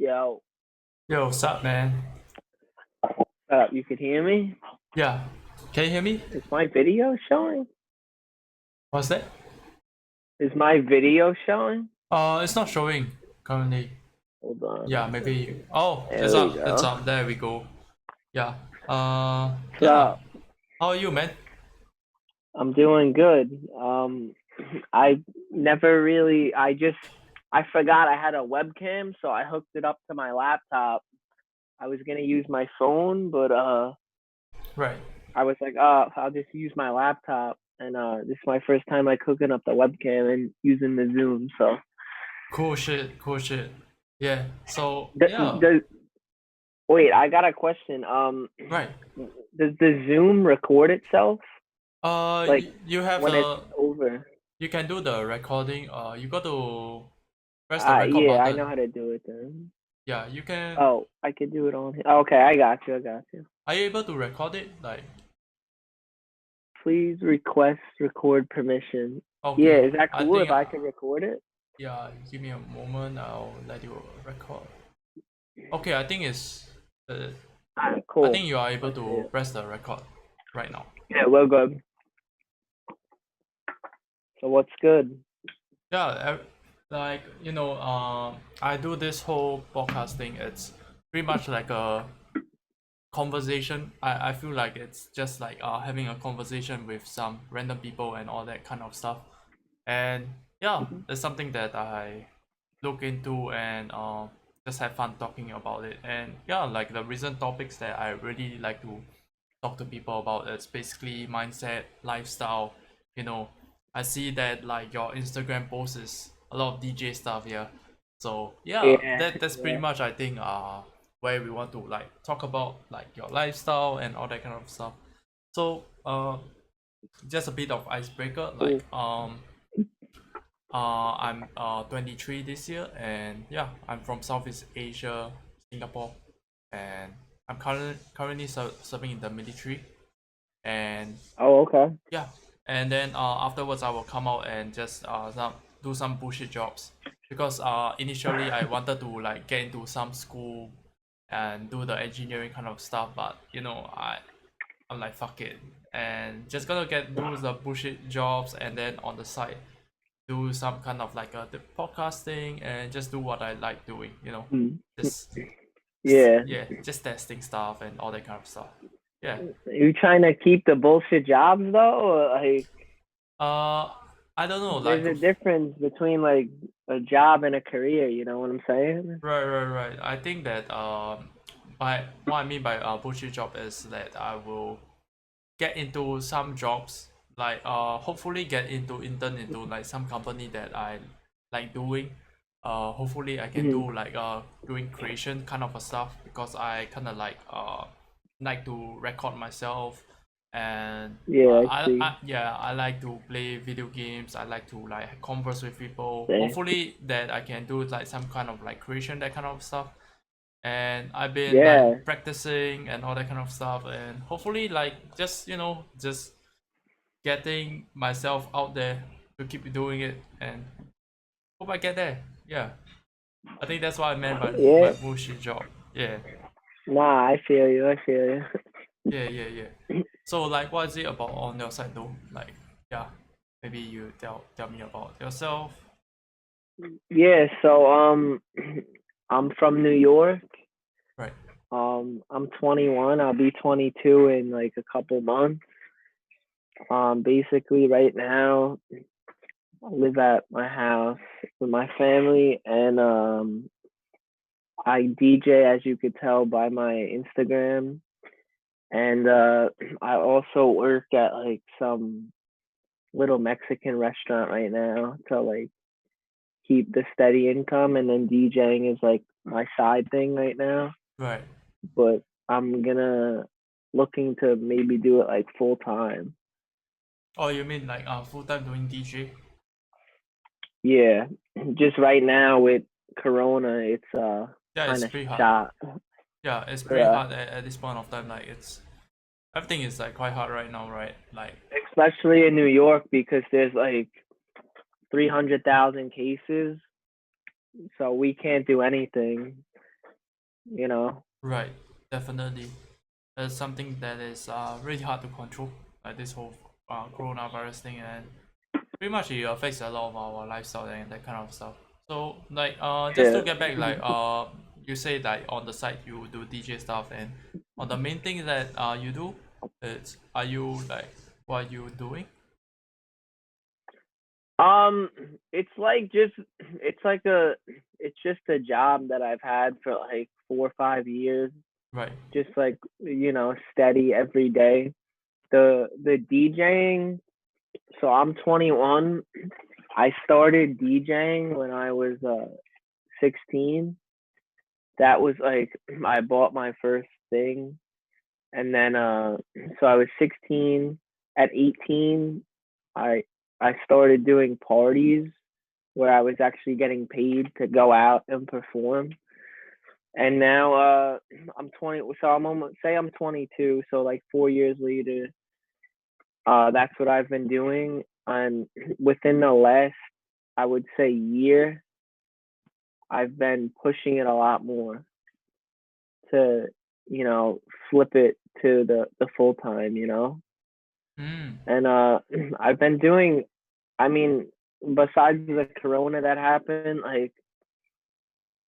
Yo, Yo, what's up, man? you could hear me? Yeah, can you hear me? Is my video showing? What's that? Is my video showing? It's not showing currently. Hold on Yeah, a maybe. second. Oh, There it's we up. It's go. up. There we go. Yeah. Yeah. So, How are you, man? I'm doing good. I never really, I forgot I had a webcam, so I hooked it up to my laptop. I was gonna use my phone, but Right. I was like, oh, I'll just use my laptop. And this is my first time like hooking up the webcam and using the Zoom. So, Cool shit. Cool shit. Yeah. So the, yeah. the, wait, I got a question. Right. Does the Zoom record itself like You have when it's a. over? You can do the recording. You got to press the record Yeah, I button. know how to do it then. Yeah. You can. Oh, I could do it on here. Okay, I got you. I got you. Are you able to record it? Like. Please request record permission. Yeah, Okay. is that I cool if think. I could record it? Yeah. Give me a moment. I'll let you record. Okay, uh, I Cool. think you are able Let's see to it. press the record right now. Yeah, we're good. So what's good? Yeah, like I do this whole podcasting. It's pretty much like a conversation. I feel like it's just like having a conversation with some random people and all that kind of stuff. And yeah, Mhm. it's something that I look into and just have fun talking about it. And yeah, like the recent topics that I really like to talk to people about, it's basically mindset, lifestyle. You know, I see that like your Instagram posts is a lot of DJ stuff here. So yeah, Yeah, that's pretty yeah. much I think where we want to like talk about like your lifestyle and all that kind of stuff. So just a bit of icebreaker, like Cool. I'm 23 this year, and yeah, I'm from Southeast Asia, Singapore, and I'm currently serving in the military. And Oh, okay. yeah, and then afterwards I will come out and just do some bullshit jobs, because initially I wanted to like get into some school and do the engineering kind of stuff, but I'm like fuck it, and just gonna do the bullshit jobs, and then on the side do some kind of like the podcasting and just do what I like doing, Hmm. just Yeah. yeah, just testing stuff and all that kind of stuff. Yeah. You trying to keep the bullshit jobs though? Or, like, Uh, I don't know, like there's a difference between like a job and a career. You know what I'm saying? right. I think that by what I mean by bullshit job is that I will get into some jobs, like hopefully get into intern into like some company that I like doing. Hopefully I can Mhm. do like doing creation kind of a stuff, because I kind of like to record myself. And Yeah, I see. I like to play video games. I like to like converse with people. Same. Hopefully that I can do like some kind of like creation, that kind of stuff. And I've been Yeah. like practicing and all that kind of stuff, and hopefully like just getting myself out there to keep doing it, and hope I get there. Yeah, I think that's what I meant by my Yeah. bullshit job. Yeah. Nah, I feel you. I feel Yeah. So like, what is it about on your side though? Like, yeah, maybe you tell me about yourself. you. Yeah. So I'm from New York. Right. I'm 21. I'll be 22 in like a couple months. Basically right now I live at my house with my family, and I DJ, as you could tell by my Instagram. And I also work at like some little Mexican restaurant right now to like keep the steady income, and then DJing is like my side thing right now. Right. But I'm gonna looking to maybe do it like full time. Oh, you mean like full time doing DJ? Yeah, just right now with Corona, it's Yeah, kind it's of pretty hard. shot. Yeah, it's pretty Yeah, hard at this point of time. Like it's everything is like quite hard right now, right? Like especially in New York because there's like 300,000 cases, so we can't do anything. you know. Right, definitely. It's something that is really hard to control, like this whole coronavirus thing, and pretty much it affects a lot of our lifestyle and that kind of stuff. So like just to Yeah. get back, like you say like on the side you do DJ stuff, and on the main thing that you do, it's are you like what are you doing? Um, it's like just it's like a it's just a job that I've had for like 4 or 5 years, Right. just like steady every day. The DJing. So I'm 21. I started DJing when I was 16. That was like I bought my first thing, and then so I was 16. At 18, I I started doing parties where I was actually getting paid to go out and perform. And now I'm 20, so I'm almost say I'm 22, so like 4 years later, that's what I've been doing. And within the last, I would say, year, I've been pushing it a lot more to, flip it to the full time. Mm. And I've been doing, I mean, besides the corona that happened, like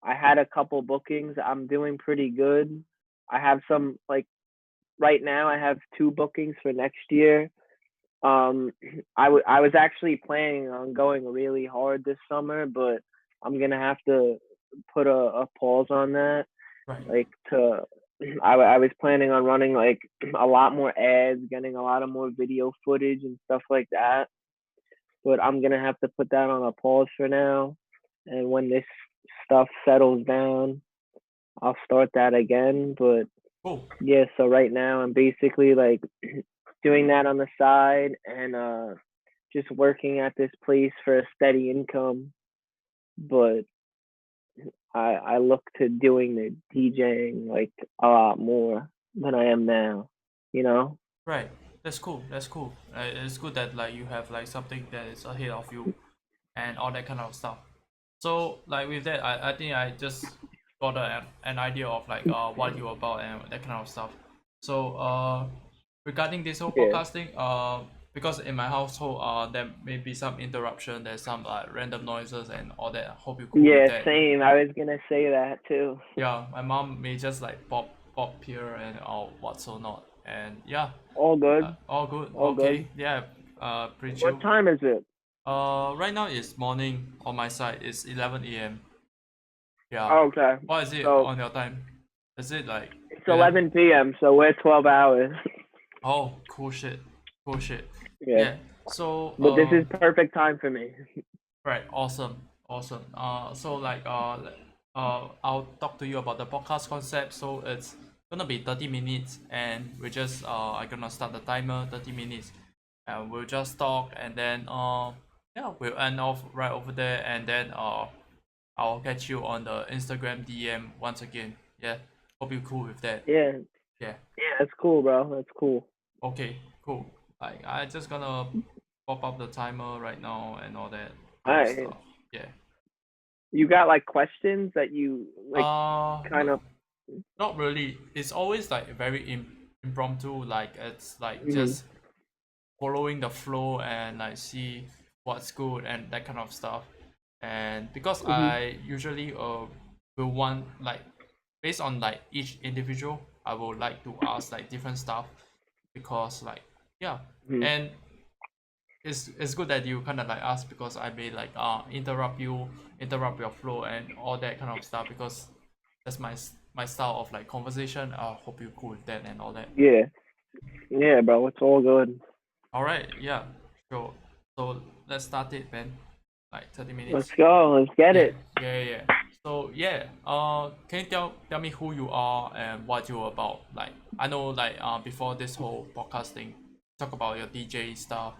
I had a couple bookings. I'm doing pretty good. I have some like right now I have two bookings for next year. Um, I was actually planning on going really hard this summer, but I'm gonna have to put a pause on that. Right. Like I was planning on running like a lot more ads, getting a lot of more video footage and stuff like that. But I'm gonna have to put that on a pause for now. And when this stuff settles down, I'll start that again. But Cool. yeah, so right now I'm basically like doing that on the side and just working at this place for a steady income. But I look to doing the DJing like a lot more than I am now, you know? Right. That's cool. That's cool. It's good that like you have like something that is ahead of you and all that kind of stuff. So like with that, I think I just got an idea of like what you're about and that kind of stuff. So regarding this whole Yeah. podcasting, because in my household there may be some interruption, there's some random noises and all that. I hope you're cool with Yeah, that. same. I was gonna say that too. Yeah, my mom may just like pop here and or what's or not. And yeah, All good. all good. All Okay, good. yeah, pretty What chill. time is it? Right now it's morning on my side. It's 11 a.m. Yeah. Okay. What is it So on your time? Is it like it's 11? 11 p.m., so we're 12 hours. Oh, cool shit. Cool shit. Yeah. Yeah. So, But this is perfect time for me. right. Awesome. Awesome. So like, I'll talk to you about the podcast concept. So it's gonna be 30 minutes, and we just I'm gonna start the timer 30 minutes, and we'll just talk, and then yeah, we'll end off right over there, and then I'll catch you on the Instagram DM once again. Yeah. Hope you're cool with that. Yeah. Yeah. Yeah, that's cool, bro. That's cool. Okay, cool. Like I just gonna pop up the timer right now and all that All kind of right. stuff. Yeah. You got like questions that you like kind No, of not really. It's always like very impromptu. Like it's like mm-hmm, just following the flow and like see what's good and that kind of stuff. And because mm-hmm, I usually will want like based on like each individual, I would like to ask like different stuff because like yeah, mm-hmm. and it's good that you kind of like ask because I may like interrupt your flow and all that kind of stuff because that's my style of like conversation. I hope you're cool with that and all that. Yeah. Yeah, bro. It's all good. All right, yeah, sure. So let's start it, man. Like 30 Let's minutes. go. Let's get Yeah, it. yeah. So yeah, can you tell me who you are and what you're about? Like I know like before this whole podcasting, talk about your DJ stuff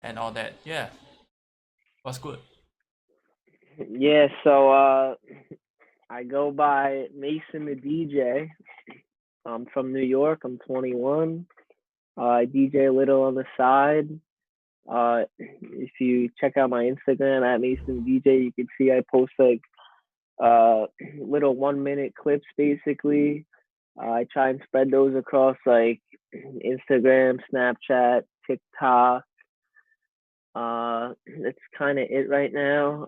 and all that. Yeah, was good. Yeah, so I go by Mason the DJ. I'm from New York. I'm 21. I DJ a little on the side. If you check out my Instagram at Mason DJ, you can see I post like uh little 1 minute clips basically. I try and spread those across like Instagram, Snapchat, TikTok. That's kind of it right now.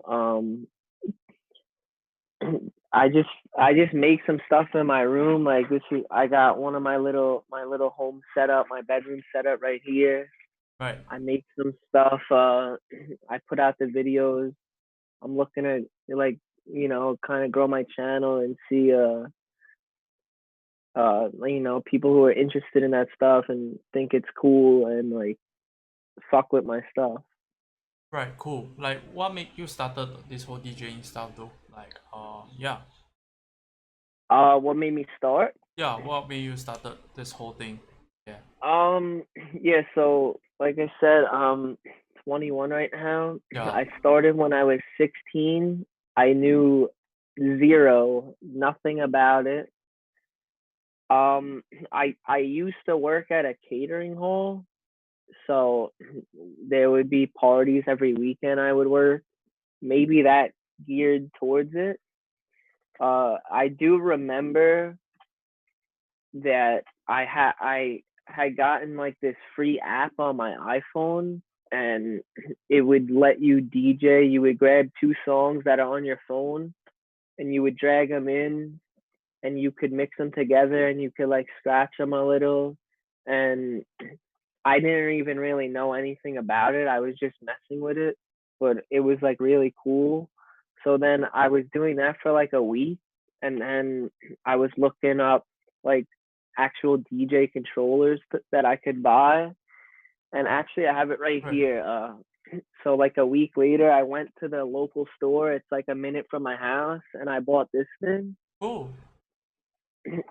I just make some stuff in my room. Like this is I got one of my little home setup, my bedroom setup right here. Right. I make some stuff. I put out the videos. I'm looking at like kind of grow my channel and see people who are interested in that stuff and think it's cool and like fuck with my stuff. Right. Cool. Like, what made you started this whole DJing stuff though? Like, yeah, What made me start? yeah. What made you started this whole thing? Yeah. Um, yeah, so like I said, 21 right now. Yeah. I started when I was 16. I knew zero, nothing about it. Um, I used to work at a catering hall, so there would be parties every weekend I would work. Maybe that geared towards it. I do remember that I had gotten like this free app on my iPhone, and it would let you DJ. You would grab two songs that are on your phone and you would drag them in, and you could mix them together and you could like scratch them a little. And I didn't even really know anything about it. I was just messing with it, but it was like really cool. So then I was doing that for like a week, and then I was looking up like actual DJ controllers that I could buy. And actually, I have it right Right. here. So like a week later, I went to the local store. It's like a minute from my house, and I bought this thing. Cool.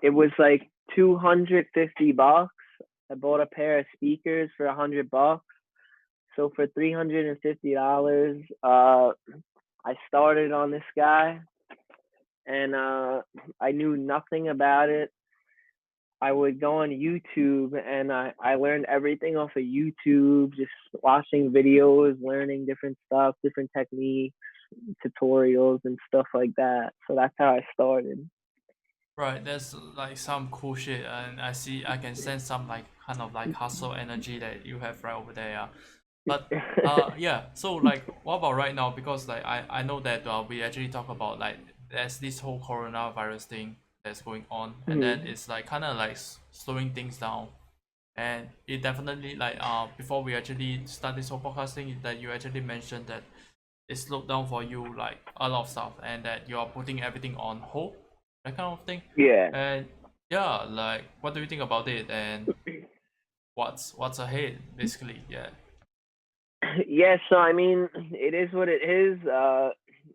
It was like $250. I bought a pair of speakers for $100. So for $350, I started on this guy, and I knew nothing about it. I would go on YouTube, and I learned everything off of YouTube, just watching videos, learning different stuff, different techniques, tutorials, and stuff like that. So that's how I started. Right. That's like some cool shit, and I can sense some like kind of like hustle energy that you have right over there. Yeah. But yeah. So like, what about right now? Because like I know that we actually talk about like there's this whole coronavirus thing that's going on, and then Mhm. it's like kind of like slowing things down. And it definitely like before we actually start this whole podcasting, that you actually mentioned that it slowed down for you like a lot of stuff, and that you are putting everything on hold, that kind of thing. Yeah. And yeah, like what do you think about it, and what's ahead basically? Yeah. Yeah, so I mean, it is what it is.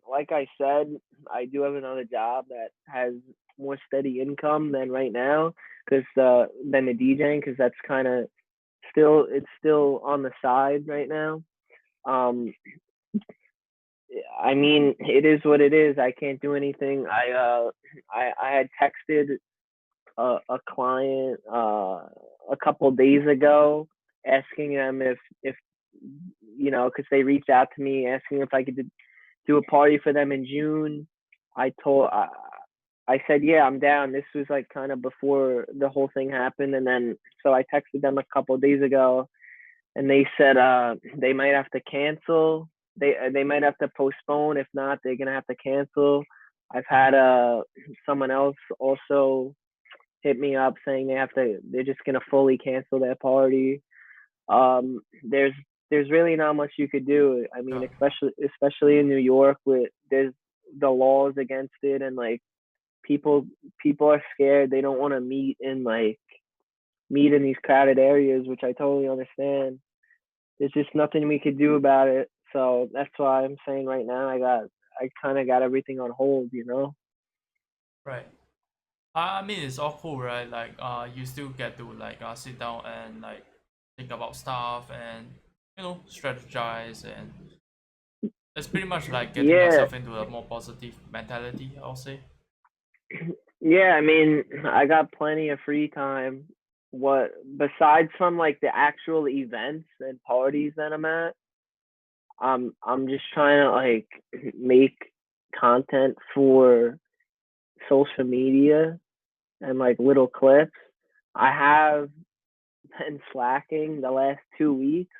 Like I said, I do have another job that has more steady income than right now, because than the DJing, because that's kind of still on the side right now. Um, I mean, it is what it is. I can't do anything. I had texted a client a couple days ago, asking them if because they reached out to me asking if I could do a party for them in June. I told I said yeah, I'm down. This was like kind of before the whole thing happened, and then so I texted them a couple days ago, and they said they might have to cancel. They might have to postpone. If not, they're gonna have to cancel. I've had someone else also hit me up saying they're just gonna fully cancel their party. There's really not much you could do. I mean, Yeah. especially in New York, with there's the laws against it, and like people people are scared. They don't want to meet in these crowded areas, which I totally understand. There's just nothing we could do about it. So that's why I'm saying right now I kind of got everything on hold, you know? Right. I mean, it's all cool, right? Like, you still get to like sit down and like think about stuff and strategize, and it's pretty much like getting Yeah, yourself into a more positive mentality, I'll say. yeah. I mean, I got plenty of free time. What besides from like the actual events and parties that I'm at, I'm just trying to like make content for social media and like little clips. I have been slacking the last 2 weeks,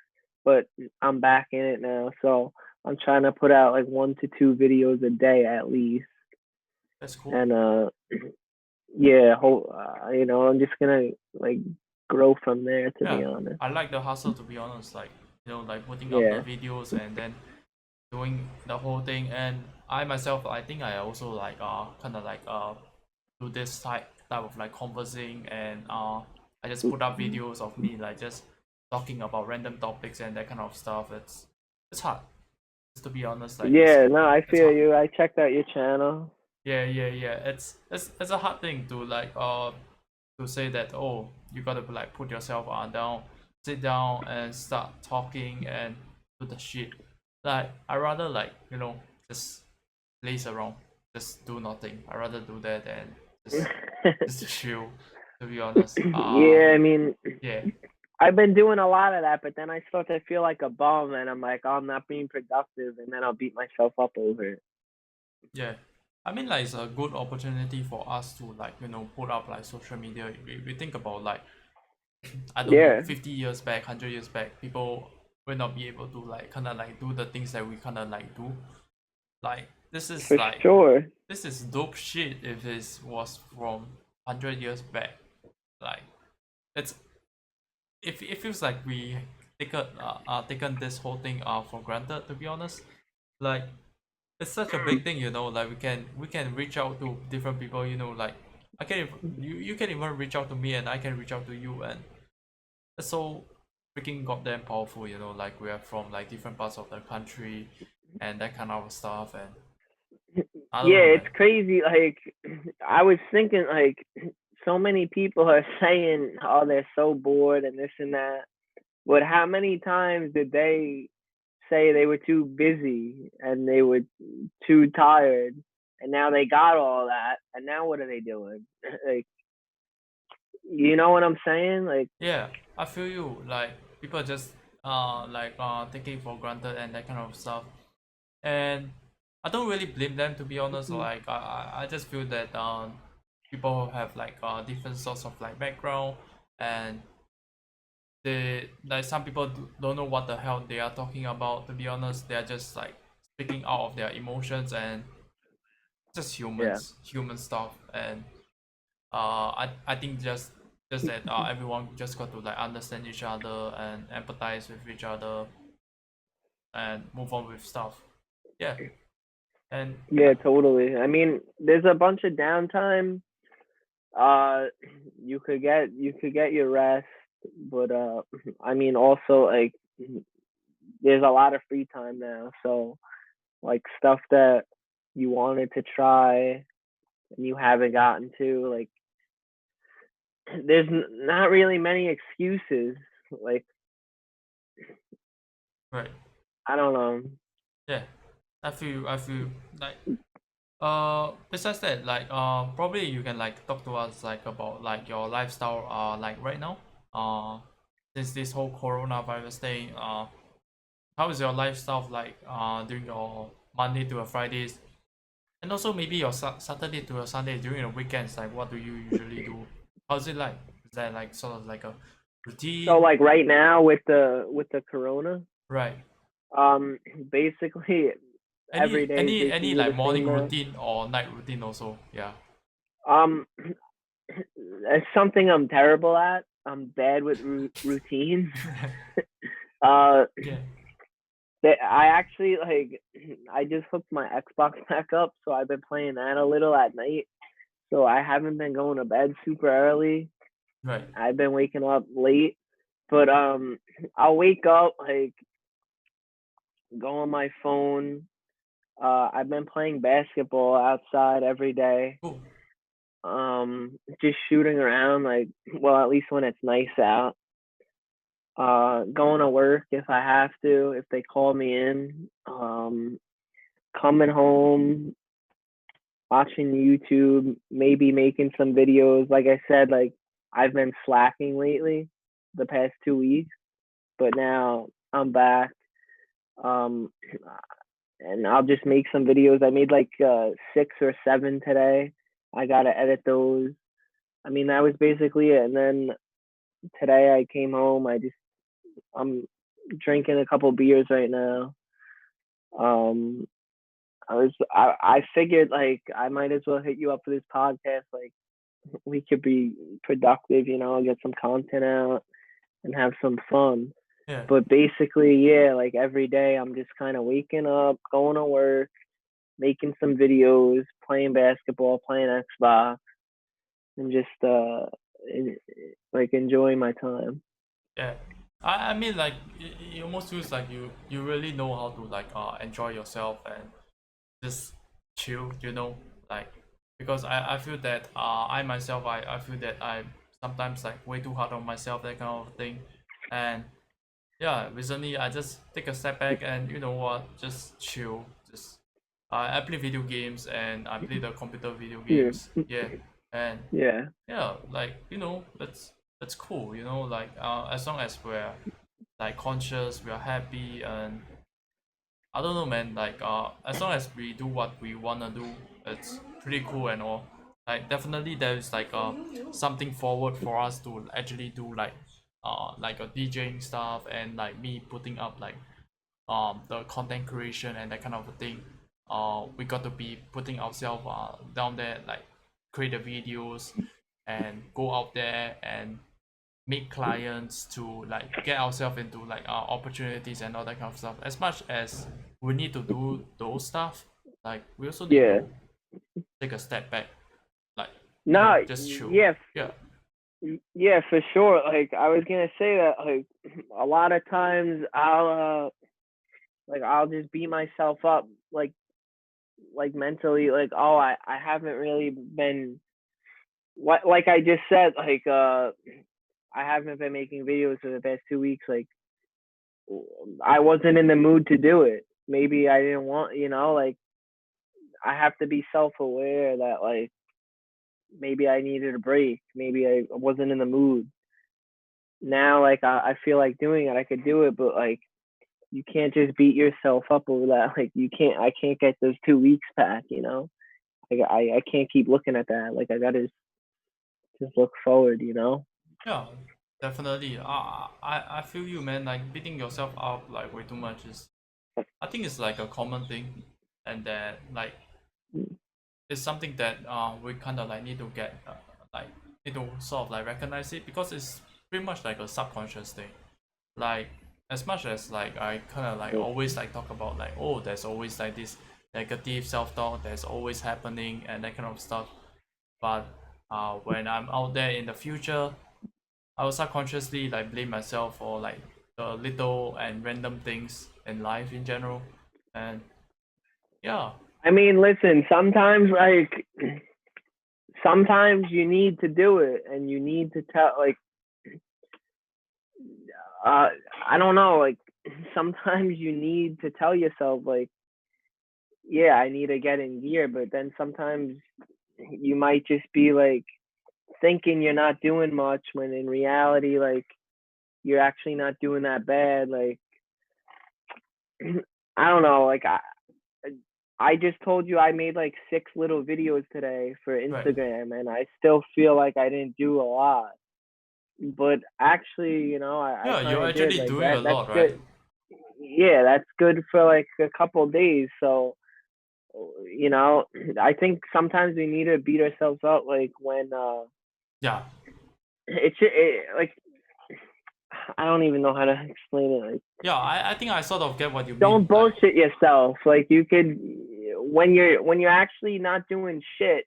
but I'm back in it now. So I'm trying to put out like 1 to 2 videos a day at least. That's cool. And yeah, I'm just gonna like grow from there, to Yeah, be honest. I like the hustle, to be honest. Like, like putting up the Yeah. videos and then doing the whole thing. And I myself, I think I also like kind of like do this type of like conversing, and I just put up videos of me like just talking about random topics and that kind of stuff. It's hard, just to be honest. Like Yeah, no, I it's feel hard. you. I checked out your channel. Yeah, yeah, yeah. It's a hard thing to like to say that, oh, you gotta like put yourself on down, sit down and start talking and do the shit. Like I rather like just laze around, just do nothing. I rather do that than just chill. To be honest, Yeah, I mean, yeah, I've been doing a lot of that, but then I start to feel like a bum, and I'm like, oh, I'm not being productive, and then I'll beat myself up over it. yeah. I mean, like it's a good opportunity for us to like put up like social media. We think about like I don't know, Yeah, 50 years back, 100 years back, people will not be able to like kind of like do the things that we kind of like do. Like for sure. this is dope shit if it was from 100 years back. Like it's it feels like we taken this whole thing for granted, to be honest. Like it's such a big thing, like we can reach out to different people, like you can even reach out to me and I can reach out to you, and it's so freaking goddamn powerful, like we are from like different parts of the country and that kind of stuff. And I don't know, Yeah, it's man. crazy. Like, I was thinking, like, so many people are saying, oh, they're so bored and this and that. But how many times did they say they were too busy and they were too tired, and now they got all that, and now what are they doing? Like, you know what I'm saying? Like, Yeah, I feel you. Like people just taking for granted and that kind of stuff. And I don't really blame them, to be honest. Like I just feel that people have like different sorts of like background, and they like some people don't know what the hell they are talking about, to be honest. They are just like speaking out of their emotions and just yeah, human stuff. And I think just that everyone just got to like understand each other and empathize with each other and move on with stuff. Yeah. And yeah, totally. I mean, there's a bunch of downtime. Uh, you could get your rest, but I mean, also like there's a lot of free time now, so like stuff that you wanted to try and you haven't gotten to, like there's not really many excuses. Like, right. I don't know. Yeah. I feel like besides that, like probably you can like talk to us like about like your lifestyle like right now. Since this whole coronavirus thing, how is your lifestyle like during your Monday to a Fridays, and also maybe your Saturday to a Sunday during the weekends? Like what do you usually do? How's it like? Is that like sort of like a So routine? like right now with the corona, Right. um, basically every day is Any basically like the same morning now. routine or night routine also? Yeah. Um, it's something I'm terrible at. I'm bad with routines. Uh, Yeah. I actually like I just hooked my Xbox back up, so I've been playing that a little at night. So I haven't been going to bed super early. Right. I've been waking up late, but I'll wake up, like go on my phone. I've been playing basketball outside every day. Cool. Just shooting around, like, well, at least when it's nice out. Going to work if I have to, if they call me in. Coming home, watching YouTube, maybe making some videos. Like I said, like I've been slacking lately, the past 2 weeks, but now I'm back. Um, and I'll just make some videos. I made like 6 or 7 today. I gotta edit those. I mean, that was basically it. And then today I came home. I'm drinking a couple beers right now. Um, I figured like I might as well hit you up for this podcast. Like we could be productive, get some content out and have some fun. Yeah. But basically, yeah, like every day I'm just kind of waking up, going to work, making some videos, playing basketball, playing Xbox, and just like enjoying my time. Yeah. I mean like it almost feels like you really know how to like enjoy yourself and just chill, like because I feel that I myself I feel that I sometimes like way too hard on myself, that kind of thing. And yeah, recently I just take a step back and you know what, just chill, just I play video games and I play the computer video Yeah, games, yeah. And yeah, yeah, like that's cool, like as long as we're like conscious, we're happy, and I don't know, man. Like, as long as we do what we wanna do, it's pretty cool and all. Like, definitely there is like something forward for us to actually do, like a DJing stuff and like me putting up like the content creation and that kind of a thing. We got to be putting ourselves down there, like create the videos and go out there and meet clients to like get ourselves into like opportunities and all that kind of stuff. As much as we need to do those stuff, like we also need yeah. to take a step back, like No, just chill. yeah, Yeah, yeah, for sure. Like I was gonna say that, like a lot of times I'll just beat myself up, like mentally, like oh I haven't really been what like I just said, like I haven't been making videos for the past 2 weeks. Like I wasn't in the mood to do it. Maybe I didn't want, like I have to be self aware that like maybe I needed a break. Maybe I wasn't in the mood. Now like I feel like doing it. I could do it, but like you can't just beat yourself up over that. Like I can't get those 2 weeks back. Like I can't keep looking at that. Like I gotta just look forward. yeah, definitely. I feel you, man. Like beating yourself up like way too much is, I think it's like a common thing, and that like it's something that we kind of like need to get like need to sort of like recognize it, because it's pretty much like a subconscious thing. Like as much as like I kind of like always like talk about like, oh, there's always like this negative self-talk that's always happening and that kind of stuff, but when I'm out there in the future, I will subconsciously like blame myself for like the little and random things in life in general. And yeah. I mean, listen, sometimes you need to do it and you need to tell like uh I don't know, like sometimes you need to tell yourself like, yeah, I need to get in gear, but then sometimes you might just be like thinking you're not doing much when in reality like you're actually not doing that bad. Like I don't know, like I just told you I made like 6 little videos today for Right. Instagram and I still feel like I didn't do a lot. But actually, I Yeah, kind you're of did. actually Like doing a that's lot, right? good. Yeah, that's good for like a couple days. So, you know, I think sometimes we need to beat ourselves up like when Yeah. like I don't even know how to explain it. Like Yeah, I think I sort of get what you mean. don't Like, bullshit yourself. Like you could when you're actually not doing shit,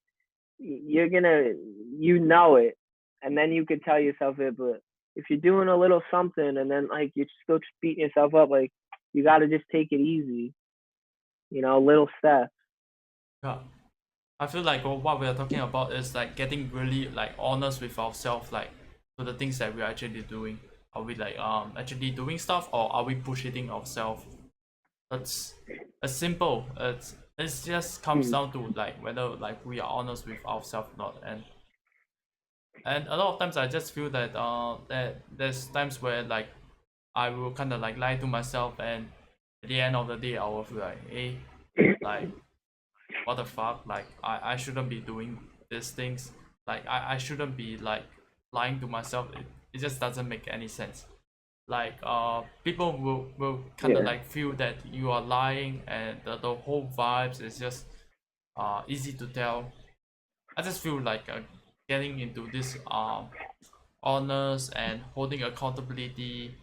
you're gonna it, and then you could tell yourself it. But if you're doing a little something and then like you're still beating yourself up, like you got to just take it easy. Little steps. yeah. I feel like what we are talking about is like getting really like honest with ourselves, like to the things that we are actually doing. Are we like actually doing stuff, or are we bullshitting ourselves? It's it's simple. It just comes Hmm. down to like whether like we are honest with ourselves or not. And a lot of times I just feel that that there's times where like I will kind of like lie to myself and at the end of the day I will feel like, hey, like what the fuck, like I shouldn't be doing these things, like I shouldn't be like lying to myself. It just doesn't make any sense. Like people will kind of Yeah, like feel that you are lying, and the whole vibes is just easy to tell. I just feel like getting into this honest and holding accountability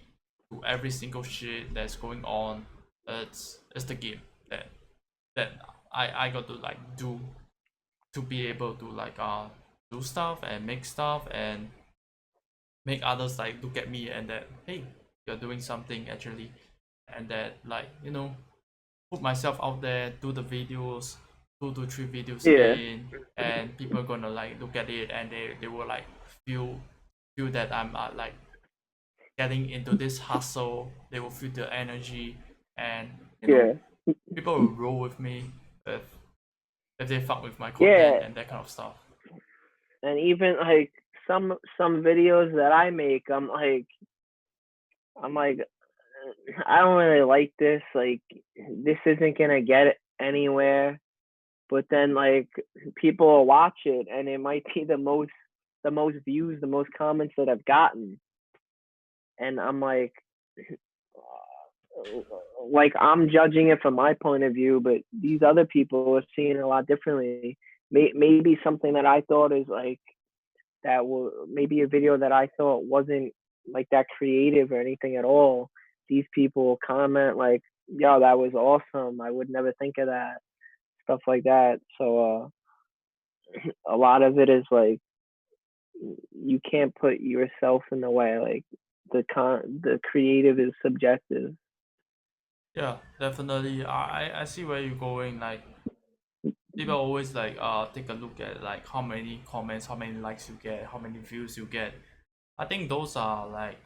to every single shit that's going on. It's the game that that I got to like do to be able to like do stuff and make stuff and make others like look at me, and that hey, you're doing something actually, and that like put myself out there, do the videos, 2 to 3 videos yeah, in, and people gonna like look at it, and they will like feel that I'm like getting into this hustle. They will feel the energy, and yeah, people will roll with me if if they fuck with my content yeah. and that kind of stuff. And even like some videos that I make, I'm like, I don't really like this. Like, this isn't gonna get it anywhere. But then like people will watch it, and it might be the most views, the most comments that I've gotten, and I'm like I'm judging it from my point of view, but these other people are seeing it a lot differently. Maybe something that I thought is like that will maybe a video that I thought wasn't like that creative or anything at all. These people will comment like, "Yo, that was awesome. I would never think of that." Stuff like that. So a lot of it is like you can't put yourself in the way. Like the creative is subjective. Yeah, definitely. I see where you're going. Like people always like take a look at like how many comments, how many likes you get, how many views you get. I think those are like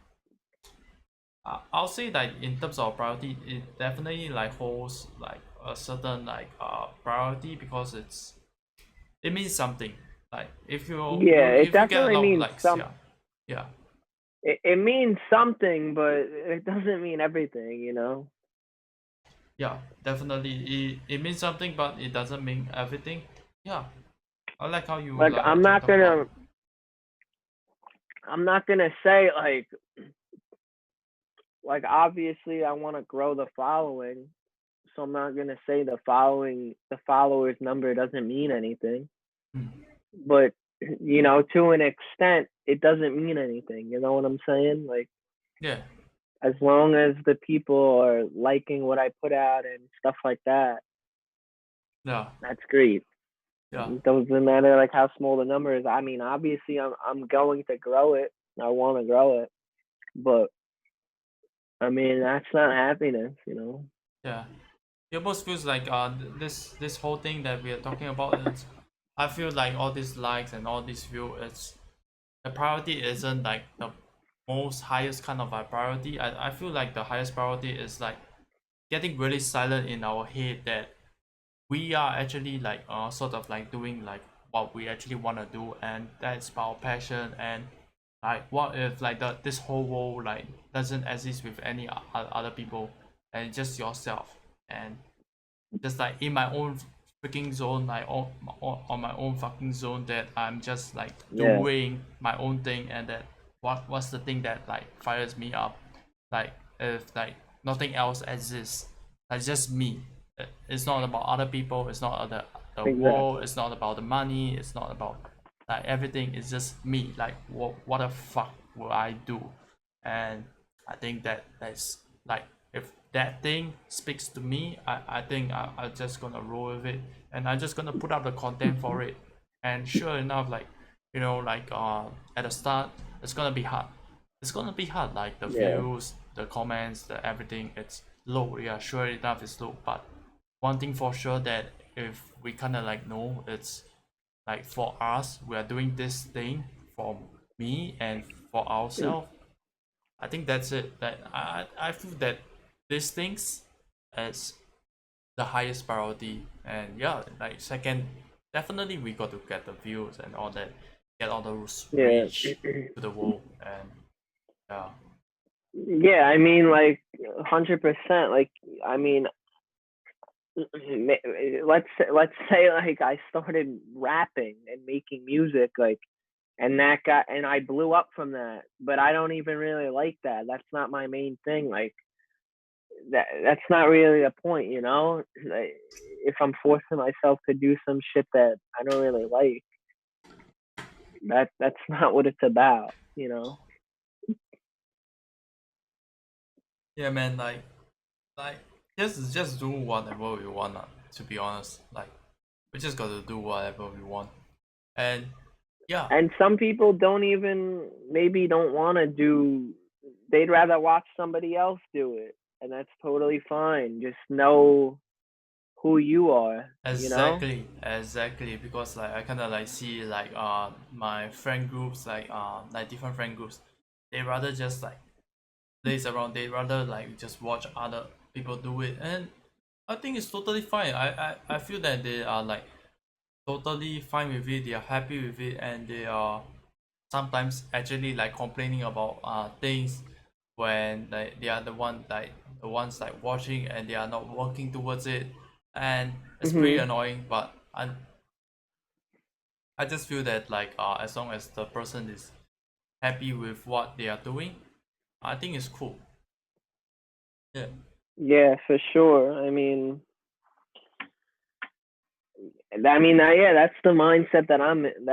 I'll say that in terms of priority, it definitely like holds like a certain like priority, because it means something. Like Yeah, it if you get a definitely lot of means likes, some. yeah, yeah, It means something, but it doesn't mean everything. yeah, definitely it means something, but it doesn't mean everything. Yeah, I like how you Like like actually talk about it. I'm not gonna say like obviously I want to grow the following, so I'm not gonna say the followers number doesn't mean anything. Hmm. But to an extent, it doesn't mean anything. You know what I'm saying? Like Yeah, as long as the people are liking what I put out and stuff like that, yeah, that's great. yeah. It doesn't matter like how small the number is. I mean, obviously, I'm going to grow it. I want to grow it, but I mean, that's not happiness. Yeah, it almost feels like this whole thing that we are talking about is, I feel like all these likes and all these view, it's the priority isn't like the most highest kind of a priority. I feel like the highest priority is like getting really silent in our head that we are actually like sort of like doing like what we actually want to do, and that's our passion. And like what if like this whole world like doesn't exist with any other people, and just yourself, and just like in my own freaking zone, like on my own fucking zone, that I'm just like Yeah, doing my own thing, and that what's the thing that like fires me up, like if like nothing else exists, like just me. It's not about other people, it's not the world, exactly. it's not about the money, it's not about like everything, it's just me. Like what the fuck will I do? And I think that's like, if that thing speaks to me, I think I'm just gonna roll with it, and I'm just gonna put up the content for it. And sure enough, like like at the start, it's gonna be hard. It's gonna be hard, like the Yeah, views, the comments, the everything. It's low, yeah, sure enough, it's low. But one thing for sure, that if we kind of like know, it's like for us, we are doing this thing for me and for ourselves. I think that's it. That I feel that these things as the highest priority, and yeah, like second, definitely we got to get the views and all that, get all those yeah. reach to the world, and yeah, Yeah, I mean, like 100%. Like, I mean, let's say like I started rapping and making music, like, and that got and I blew up from that. But I don't even really like that. That's not my main thing. Like, that's not really a point, you know. Like, if I'm forcing myself to do some shit that I don't really like, that's not what it's about, you know. Yeah, man. Like just do whatever we want. To be honest, like we just got to do whatever we want. And yeah, And some people don't even maybe don't want to do. They'd rather watch somebody else do it, and that's totally fine. Just know who you are, you know. exactly. Because like I kind of like see like my friend groups like different friend groups, they rather just like laze around. They rather like just watch other people do it, and I think it's totally fine. I feel that they are like totally fine with it. They are happy with it, and they are sometimes actually like complaining about things when like they are the ones like watching and they are not working towards it, and it's pretty Mhm. annoying. But I just feel that like as long as the person is happy with what they are doing, I think it's cool. Yeah. Yeah, for sure. Yeah, that's the mindset that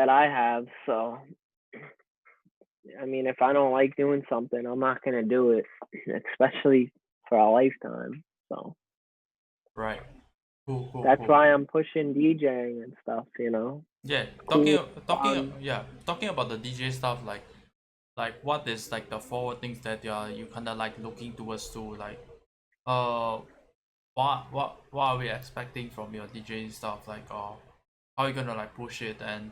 I have. So, I mean, if I don't like doing something, I'm not gonna do it, especially for a lifetime. So Right. Cool. Cool. that's Cool. why I'm pushing DJing and stuff. You know, Yeah. cool, fun. Talking about the DJ stuff, like what is like the forward things that you kind of like looking towards to like uh what are we expecting from your DJing stuff, like how are you gonna like push it? And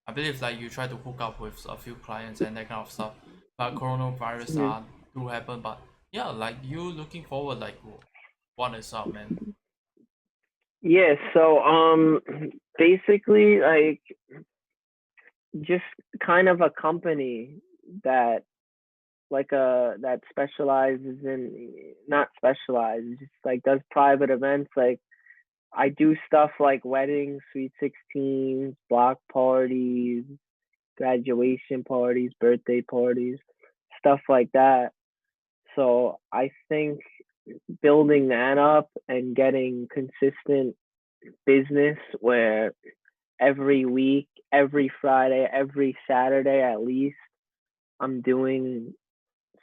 I believe like you try to hook up with a few clients and that kind of stuff, but coronavirus Mhm. do happen. But yeah, like you looking forward, like what is up, man? Yeah, so basically like just kind of a company that that specializes in not specializes, just like does private events. Like, I do stuff like weddings, sweet 16s, block parties, graduation parties, birthday parties, stuff like that. So I think building that up and getting consistent business where every week, every Friday, every Saturday at least, I'm doing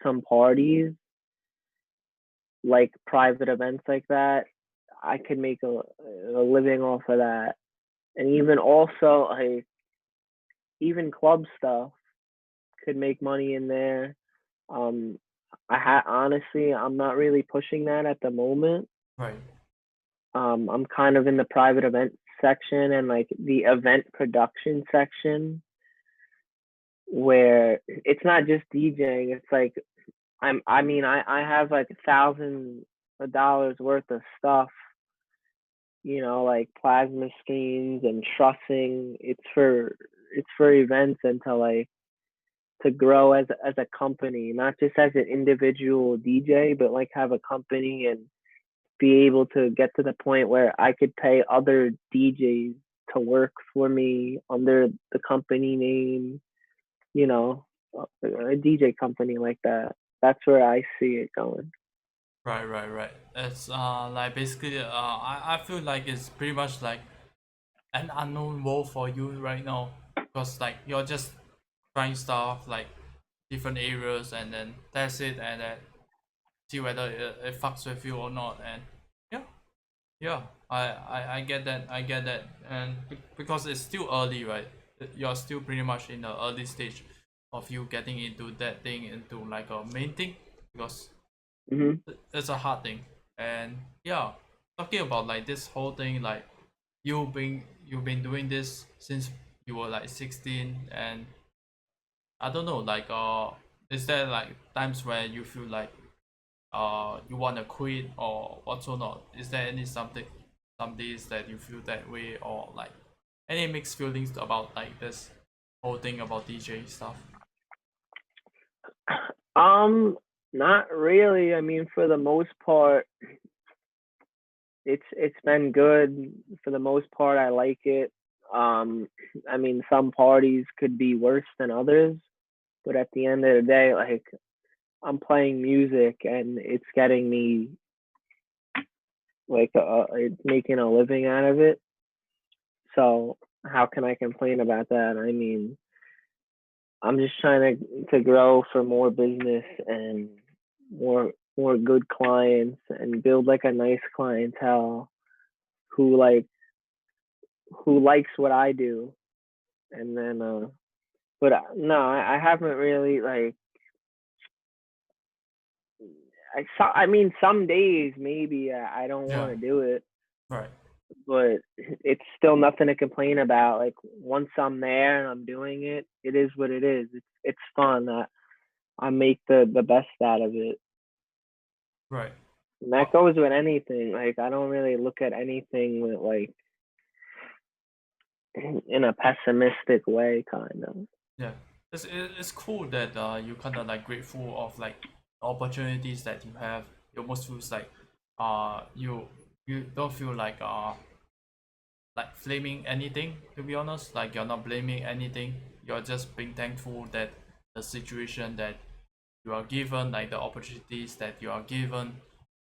some parties, like private events like that. I could make a living off of that. And even also, like, even club stuff could make money in there. Um, honestly, I'm not really pushing that at the moment. Right. I'm kind of in the private event section and like the event production section where it's not just DJing. It's like I have like $1,000 worth of stuff, like plasma screens and trussing. It's for events and to grow as a company, not just as an individual DJ, but like have a company and be able to get to the point where I could pay other DJs to work for me under the company name, you know, a DJ company like that. That's where I see it going. Right. It's like basically I feel like it's pretty much like an unknown role for you right now, because like you're just trying stuff like different areas and then test it and then see whether it fucks with you or not. And yeah, yeah, I get that, and because it's still early, right? You're still pretty much in the early stage of you getting into that thing, into like a main thing, because Hmm. it's a hard thing. And yeah, talking about like this whole thing, like you've been doing this since you were like 16, and I don't know, like is there like times where you feel like you want to quit or what or not? Is there any something, some days that you feel that way, or like any mixed feelings about like this whole thing about DJ stuff? Um, Not really. I mean, for the most part, it's been good. For the most part, I like it. Um, I mean, some parties could be worse than others, but at the end of the day, like I'm playing music and it's getting me like it's making a living out of it. So how can I complain about that? I mean, I'm just trying to grow for more business and more good clients and build like a nice clientele who like who likes what I do. And then but no, I haven't really like I mean some days maybe I don't Yeah, want to do it, right, but it's still nothing to complain about. Like once I'm there and I'm doing it, it is what it is. It's fun. I make the best out of it. right. And Uh, that goes with anything. Like I don't really look at anything with like in a pessimistic way, kind of. yeah, it's cool that you kind of like grateful of like opportunities that you have. It almost feels like you don't feel like blaming anything, to be honest. Like you're not blaming anything, you're just being thankful that the situation that you are given, like the opportunities that you are given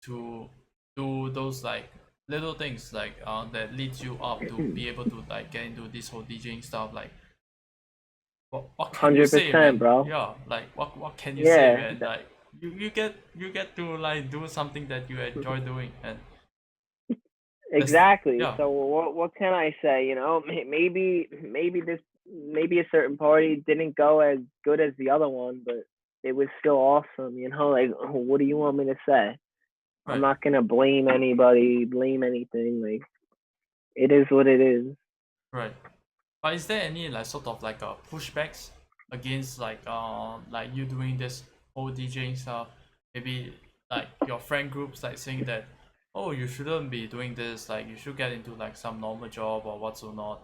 to do those like little things like that leads you up to be able to like get into this whole DJing stuff. Like what can you say, 100%, man? bro. Yeah, like what can you say, Yeah, man? Like you get to like do something that you enjoy doing, and that's exactly. yeah, So what can I say? You know, maybe a certain party didn't go as good as the other one, but it was still awesome. You know, like what do you want me to say? I'm right. not gonna blame anybody, blame anything. Like it is what it is. Right. But is there any like sort of like pushbacks against like you doing this whole DJing stuff? Maybe like your friend groups like saying that, oh, you shouldn't be doing this, like you should get into like some normal job or what's or not.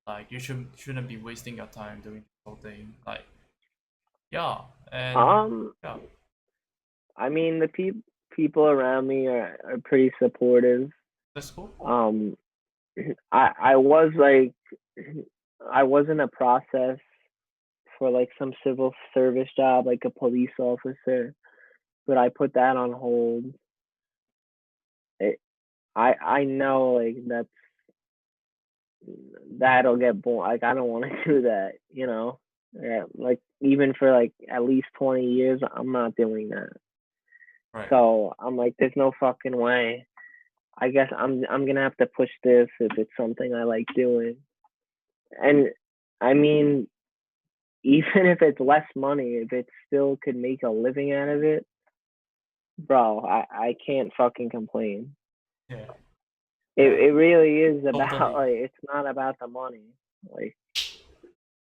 Like you shouldn't be wasting your time doing this whole thing. Like yeah, and Um, yeah, I mean the people around me are pretty supportive. that's cool. Um, I was like I was in a process for like some civil service job, like a police officer, but I put that on hold. It, I know like that'll get boring. Like I don't want to do that, you know. Yeah, like even for like at least 20 years, I'm not doing that. Right. So I'm like, there's no fucking way. I guess I'm gonna have to push this if it's something I like doing. And I mean, even if it's less money, if it still could make a living out of it, bro, I can't fucking complain. Yeah. It Yeah. it really is about Totally. like it's not about the money. Like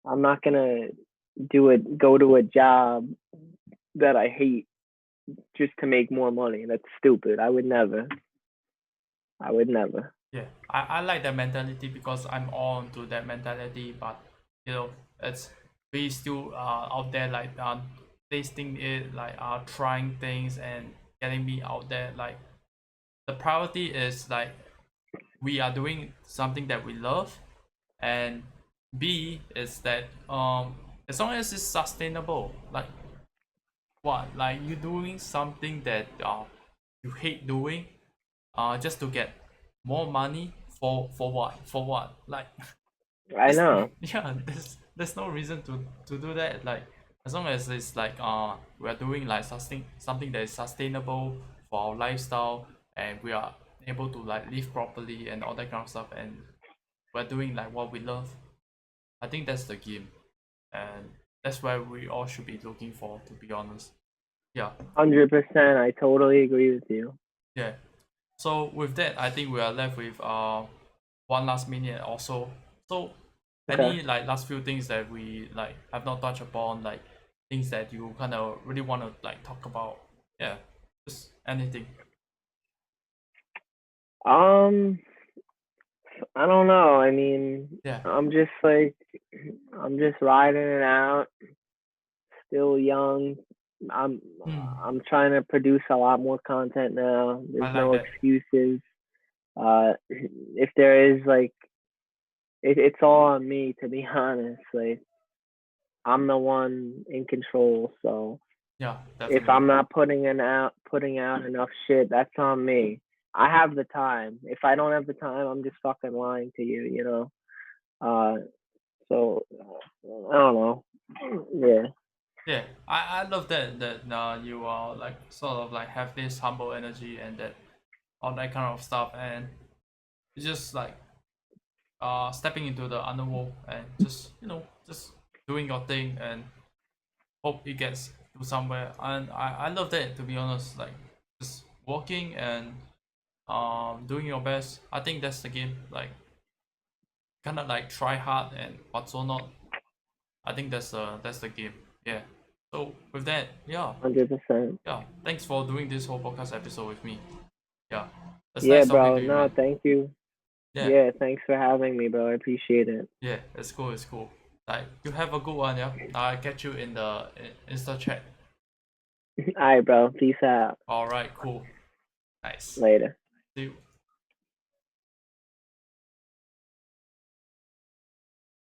I'm not gonna do it go to a job that I hate just to make more money. That's stupid. I would never. I would never. Yeah, I like that mentality because I'm on to that mentality, but you know, it's we still out there like tasting it, like trying things and getting me out there. Like the priority is like we are doing something that we love, and B is that as long as it's sustainable, like what like you doing something that you hate doing just to get more money for what? For what? Like I there's know. yeah, there's no reason to do that. Like as long as it's like we are doing like something that is sustainable for our lifestyle, and we are able to like live properly and all that kind of stuff, and we're doing like what we love. I think that's the game, and that's where we all should be looking for, to be honest. Yeah, 100%. I totally agree with you. yeah. So with that, I think we are left with one last minute or so. So Okay. any like last few things that we like have not touched upon, like things that you kind of really want to like talk about. Yeah, just anything. Um, I don't know. I mean, Yeah, I'm just riding it out. Still young. I'm Hmm. I'm trying to produce a lot more content now. I There's like no that. excuses. If there is like, it's all on me, to be honest. Like, I'm the one in control. So Yeah, if definitely. I'm not putting out enough shit, that's on me. I have the time. If I don't have the time, I'm just fucking lying to you, you know. So I don't know. Yeah, Yeah, I love that you are like sort of like have this humble energy and that all that kind of stuff, and it's just like stepping into the underworld and just just doing your thing and hope it gets to somewhere. And I love that, to be honest, like just working and doing your best. I think that's the game. Like kind of like try hard and what's or not. I think that's the game. Yeah. So with that, yeah, 100%. yeah. Thanks for doing this whole podcast episode with me. Yeah. It's Yeah, nice talking bro. to you, No, man. thank you. Yeah. Yeah, thanks for having me, bro. I appreciate it. Yeah. It's cool. It's cool. Like you have a good one. Yeah. I'll catch you in the Insta chat. All right, bro. Peace out. All right. Cool. Nice. Later. See you.